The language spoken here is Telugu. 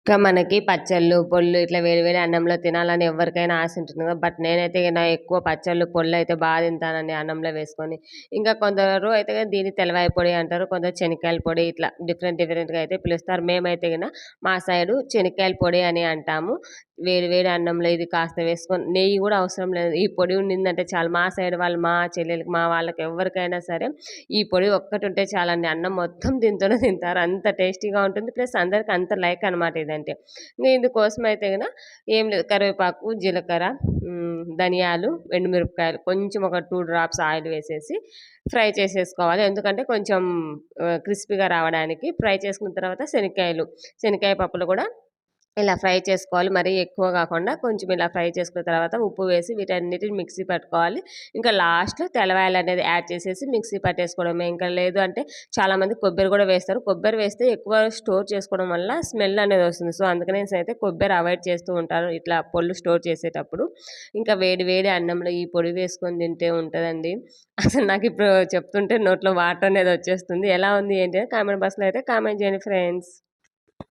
ఇంకా మనకి పచ్చళ్ళు, పొళ్ళు ఇట్లా వేడి వేడి అన్నంలో తినాలని ఎవరికైనా ఆశ ఉంటుంది కదా! బట్ నేనైతే ఎక్కువ పచ్చళ్ళు, పొళ్ళయితే తింటానండి అన్నంలో వేసుకొని. ఇంకా కొందరు అయితే దీన్ని తెలవాయి పొడి అంటారు. కొందరు శనక్కాయల పొడి ఇట్లా డిఫరెంట్ డిఫరెంట్‌గా అయితే పిలుస్తారు. మేమైతే మా సైడు శనక్కాయల పొడి అని అంటాము. వేడి వేడి అన్నంలో ఇది కాస్త వేసుకొని నెయ్యి గూడా అవసరం లేదు. ఈ పొడి ఉండిందంటే చాలు. మా సైడ్ వాళ్ళు మా చెల్లెలకి, మా వాళ్ళకి ఎవ్వరికైనా సరే ఈ పొడి ఒక్కటుంటే చాలండి. అన్నం మొత్తం దీంతోనే తింటారు. అంత టేస్టీగా ఉంటుంది. ప్లస్ అందరికి అంత లైక్ అనమాట ఇదంటే. ఇంగ ఇందుకోసం అయితే ఏం లేదు కరివేపాకు, జీలకర్ర, ధనియాలు, ఎండుమిరపకాయలు కొంచెం ఒక 2 డ్రాప్స్ ఆయిల్ వేసేసి ఫ్రై చేసేసుకోవాలి. ఎందుకంటే కొంచెం క్రిస్పీగా రావడానికి. ఫ్రై చేసుకున్న తర్వాత శనక్కాయ పప్పులు కూడా ఇలా ఫ్రై చేసుకోవాలి. మరీ ఎక్కువ గాకుండా కొంచెం ఇలా ఫ్రై చేసుకున్న తర్వాత ఉప్పు వేసి వీటన్నిటిని మిక్సీ పట్టుకోవాలి. ఇంకా లాస్ట్‌లో తెల్లవాయలనేది యాడ్ చేసేసి మిక్సీ పట్టేసుకోవడమే. ఇంకా లేదు అంటే చాలామంది కొబ్బరి గూడా వేస్తారు. కొబ్బరి వేస్తే ఎక్కువ స్టోర్ చేసుకోవడం వల్ల స్మెల్ అనేది వస్తుంది. సో, అందుకనేసి అయితే కొబ్బరి అవాయిడ్ చేస్తూ ఉంటారు. ఇట్లా పొళ్ళు స్టోర్ చేసేటప్పుడు. ఇంకా వేడి వేడి అన్నంలో ఈ పొడి వేసుకొని తింటే ఉంటదండి. అసలు నాకిప్పుడు చెప్తుంటే నోట్లో వాటర్ అనేది వచ్చేస్తుంది. ఎలా ఉంది ఏంటి అని కామెంట్ బాక్స్‌లో అయితే కామెంట్ చేయండి ఫ్రెండ్స్.